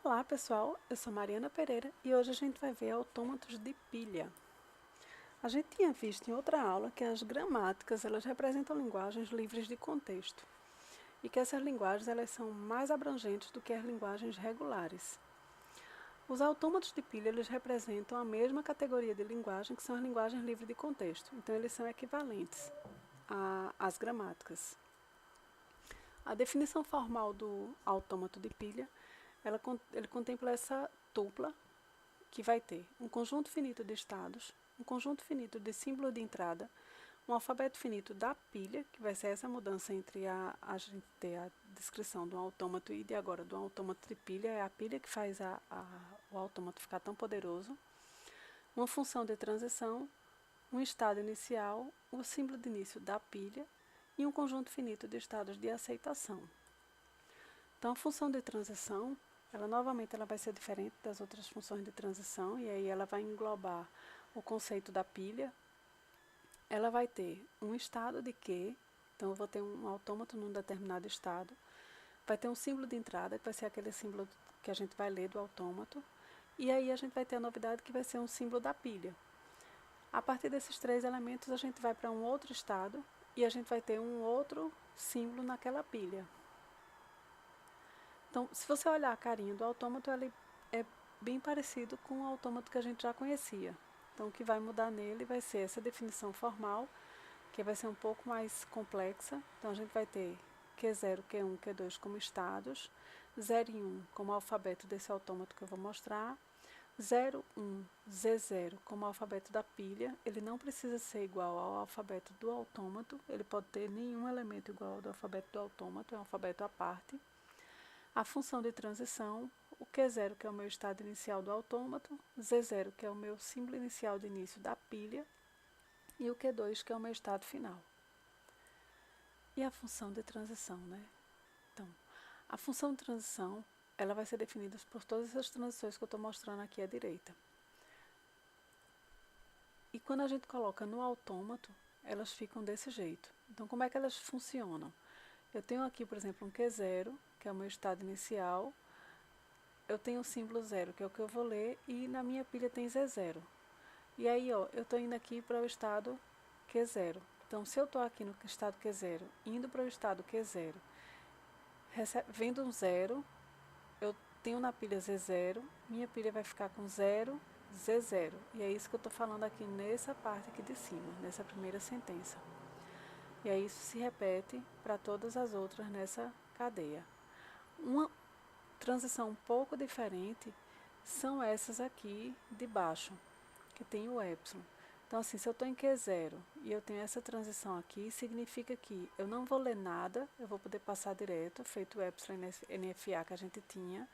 Olá pessoal, eu sou Mariana Pereira e hoje a gente vai ver autômatos de pilha. A gente tinha visto em outra aula que as gramáticas elas representam linguagens livres de contexto e que essas linguagens elas são mais abrangentes do que as linguagens regulares. Os autômatos de pilha eles representam a mesma categoria de linguagem que são as linguagens livres de contexto, então eles são equivalentes às gramáticas. A definição formal do autômato de pilha ele contempla essa tupla que vai ter um conjunto finito de estados, um conjunto finito de símbolos de entrada, um alfabeto finito da pilha, que vai ser essa mudança entre a gente ter a descrição do autômato e de agora do autômato de pilha, é a pilha que faz o autômato ficar tão poderoso, uma função de transição, um estado inicial, o símbolo de início da pilha e um conjunto finito de estados de aceitação. Então, a função de transição ela novamente vai ser diferente das outras funções de transição e aí ela vai englobar o conceito da pilha. Ela vai ter um estado de que, então eu vou ter um autômato num determinado estado, vai ter um símbolo de entrada, que vai ser aquele símbolo que a gente vai ler do autômato, e aí a gente vai ter a novidade que vai ser um símbolo da pilha. A partir desses três elementos a gente vai para um outro estado e a gente vai ter um outro símbolo naquela pilha. Então, se você olhar a carinha do autômato, ele é bem parecido com o autômato que a gente já conhecia. Então, o que vai mudar nele vai ser essa definição formal, que vai ser um pouco mais complexa. Então, a gente vai ter Q0, Q1, Q2 como estados, 0 e 1 como alfabeto desse autômato que eu vou mostrar, 0, 1, Z0 como alfabeto da pilha. Ele não precisa ser igual ao alfabeto do autômato, ele pode ter nenhum elemento igual ao do alfabeto do autômato, é um alfabeto à parte. A função de transição, o Q0, que é o meu estado inicial do autômato, Z0, que é o meu símbolo inicial de início da pilha, e o Q2, que é o meu estado final. E a função de transição, né? Então, a função de transição, ela vai ser definida por todas essas transições que eu estou mostrando aqui à direita. E quando a gente coloca no autômato, elas ficam desse jeito. Então, como é que elas funcionam? Eu tenho aqui, por exemplo, um Q0, que é o meu estado inicial. Eu tenho o símbolo 0, que é o que eu vou ler, e na minha pilha tem Z0. E aí, ó, eu estou indo aqui para o estado Q0. Então, se eu estou aqui no estado Q0, indo para o estado Q0, vendo um 0, eu tenho na pilha Z0, minha pilha vai ficar com 0, Z0. E é isso que eu estou falando aqui nessa parte aqui de cima, nessa primeira sentença. E aí isso se repete para todas as outras nessa cadeia. Uma transição um pouco diferente são essas aqui de baixo, que tem o epsilon. Então, assim, se eu estou em Q0 e eu tenho essa transição aqui, significa que eu não vou ler nada, eu vou poder passar direto, feito o epsilon NFA que a gente tinha.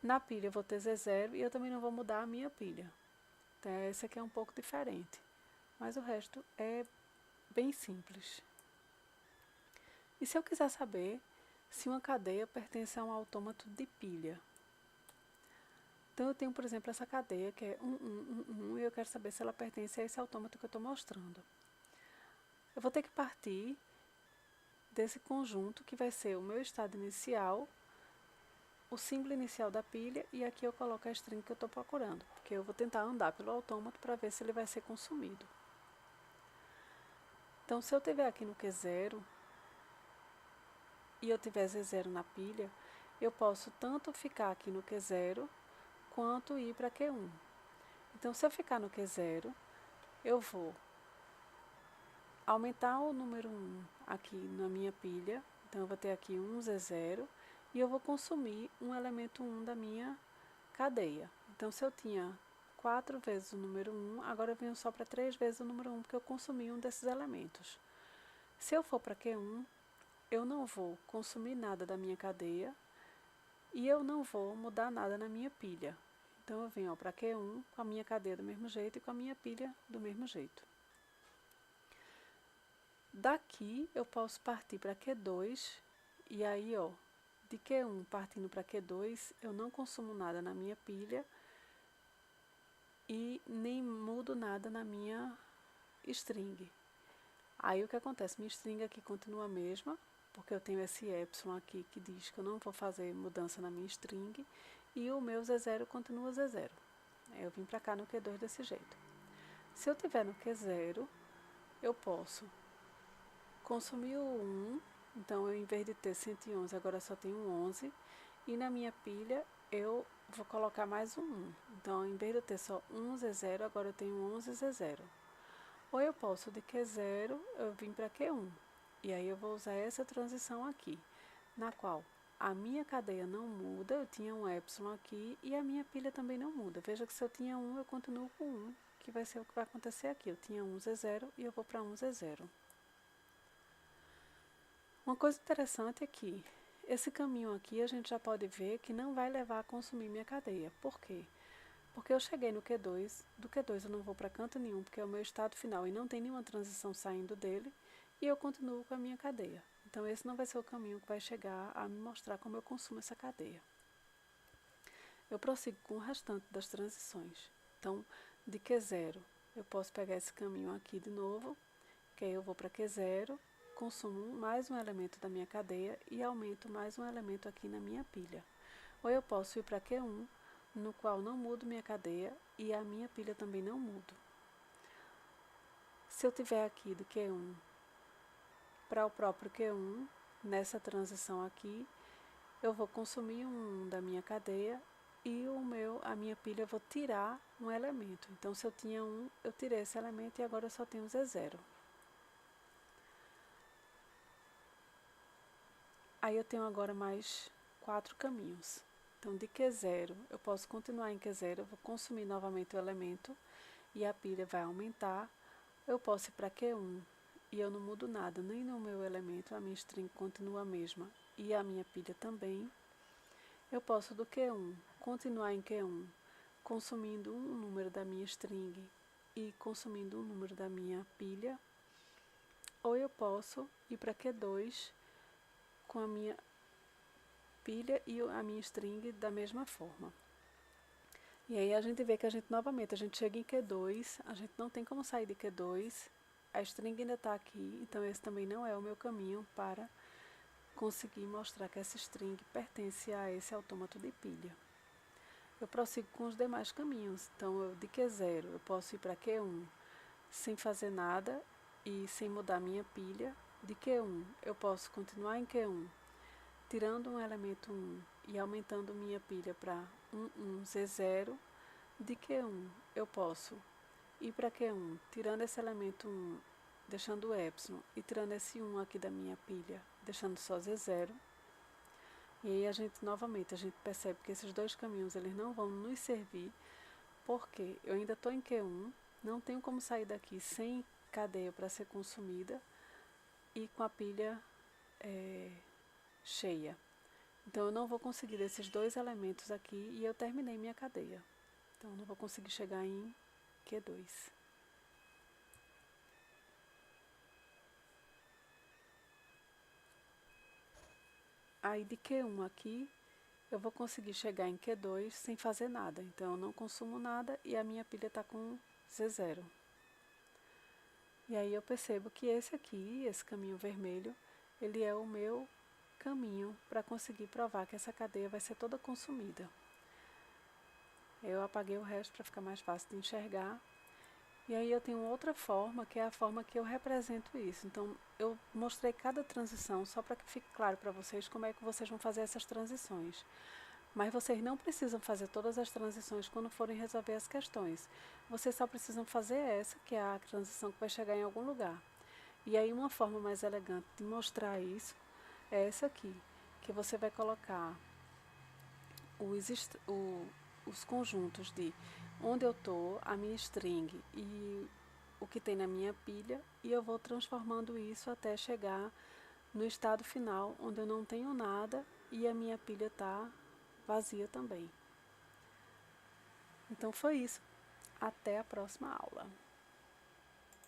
Na pilha eu vou ter Z0 e eu também não vou mudar a minha pilha. Então, esse aqui é um pouco diferente, mas o resto é bem simples. E se eu quiser saber se uma cadeia pertence a um autômato de pilha? Então, eu tenho, por exemplo, essa cadeia que é 1, e eu quero saber se ela pertence a esse autômato que eu estou mostrando. Eu vou ter que partir desse conjunto que vai ser o meu estado inicial, o símbolo inicial da pilha, e aqui eu coloco a string que eu estou procurando, porque eu vou tentar andar pelo autômato para ver se ele vai ser consumido. Então, se eu estiver aqui no Q0 e eu tiver Z0 na pilha, eu posso tanto ficar aqui no Q0 quanto ir para Q1. Então, se eu ficar no Q0, eu vou aumentar o número 1 aqui na minha pilha. Então, eu vou ter aqui 1Z0 e eu vou consumir um elemento 1 da minha cadeia. Então, se eu tinha 4 vezes o número 1, agora eu venho só para 3 vezes o número 1, porque eu consumi um desses elementos. Se eu for para Q1, eu não vou consumir nada da minha cadeia e eu não vou mudar nada na minha pilha. Então, eu venho para Q1 com a minha cadeia do mesmo jeito e com a minha pilha do mesmo jeito. Daqui, eu posso partir para Q2 e aí, ó, de Q1 partindo para Q2, eu não consumo nada na minha pilha e nem mudo nada na minha string. Aí, o que acontece? Minha string aqui continua a mesma, porque eu tenho esse epsilon aqui que diz que eu não vou fazer mudança na minha string, e o meu Z0 continua Z0. Eu vim para cá no Q2 desse jeito. Se eu tiver no Q0, eu posso consumir o 1, então eu, em vez de ter 111, agora só tenho 11, e na minha pilha eu vou colocar mais um 1. Então, em vez de eu ter só 1 Z0, agora eu tenho 11 Z0. Ou eu posso, de Q0, eu vim para Q1. E aí eu vou usar essa transição aqui, na qual a minha cadeia não muda, eu tinha um epsilon aqui, e a minha pilha também não muda. Veja que se eu tinha 1, eu continuo com 1, que vai ser o que vai acontecer aqui. Eu tinha 1 Z0 e eu vou para 1 Z0. Uma coisa interessante é que esse caminho aqui a gente já pode ver que não vai levar a consumir minha cadeia. Por quê? Porque eu cheguei no Q2, do Q2 eu não vou para canto nenhum, porque é o meu estado final e não tem nenhuma transição saindo dele, e eu continuo com a minha cadeia. Então esse não vai ser o caminho que vai chegar a me mostrar como eu consumo essa cadeia. Eu prossigo com o restante das transições. Então, de Q0, eu posso pegar esse caminho aqui de novo, que aí eu vou para Q0, consumo mais um elemento da minha cadeia e aumento mais um elemento aqui na minha pilha. Ou eu posso ir para Q1, no qual não mudo minha cadeia e a minha pilha também não mudo. Se eu tiver aqui do Q1 para o próprio Q1, nessa transição aqui, eu vou consumir um da minha cadeia e a minha pilha eu vou tirar um elemento. Então, se eu tinha 1, eu tirei esse elemento e agora eu só tenho Z0. Aí eu tenho agora mais 4 caminhos. Então, de Q0, eu posso continuar em Q0, eu vou consumir novamente o elemento e a pilha vai aumentar. Eu posso ir para Q1 e eu não mudo nada, nem no meu elemento, a minha string continua a mesma e a minha pilha também. Eu posso do Q1 continuar em Q1, consumindo um número da minha string e consumindo um número da minha pilha. Ou eu posso ir para Q2 com a minha pilha e a minha string da mesma forma. E aí a gente vê que a gente chega em Q2, a gente não tem como sair de Q2, a string ainda está aqui, então esse também não é o meu caminho para conseguir mostrar que essa string pertence a esse autômato de pilha. Eu prossigo com os demais caminhos, então de Q0 eu posso ir para Q1 sem fazer nada e sem mudar minha pilha. De Q1 eu posso continuar em Q1, tirando um elemento 1 e aumentando minha pilha para 1 Z0. De Q1 eu posso ir para Q1, tirando esse elemento 1, deixando o epsilon, e tirando esse 1 aqui da minha pilha, deixando só Z0. E aí a gente percebe que esses dois caminhos eles não vão nos servir, porque eu ainda estou em Q1, não tenho como sair daqui sem cadeia para ser consumida e com a pilha cheia. Então eu não vou conseguir esses dois elementos aqui e eu terminei minha cadeia. Então eu não vou conseguir chegar em Q2. Aí de Q1 aqui, eu vou conseguir chegar em Q2 sem fazer nada. Então eu não consumo nada e a minha pilha está com Z0. E aí eu percebo que esse aqui, esse caminho vermelho, ele é o meu caminho para conseguir provar que essa cadeia vai ser toda consumida. Eu apaguei o resto para ficar mais fácil de enxergar. E aí eu tenho outra forma, que é a forma que eu represento isso. Então, eu mostrei cada transição só para que fique claro para vocês como é que vocês vão fazer essas transições. Mas vocês não precisam fazer todas as transições quando forem resolver as questões. Vocês só precisam fazer essa, que é a transição que vai chegar em algum lugar. E aí uma forma mais elegante de mostrar isso é essa aqui, que você vai colocar os conjuntos de onde eu estou, a minha string e o que tem na minha pilha, e eu vou transformando isso até chegar no estado final, onde eu não tenho nada e a minha pilha está vazia também. Então foi isso. Até a próxima aula.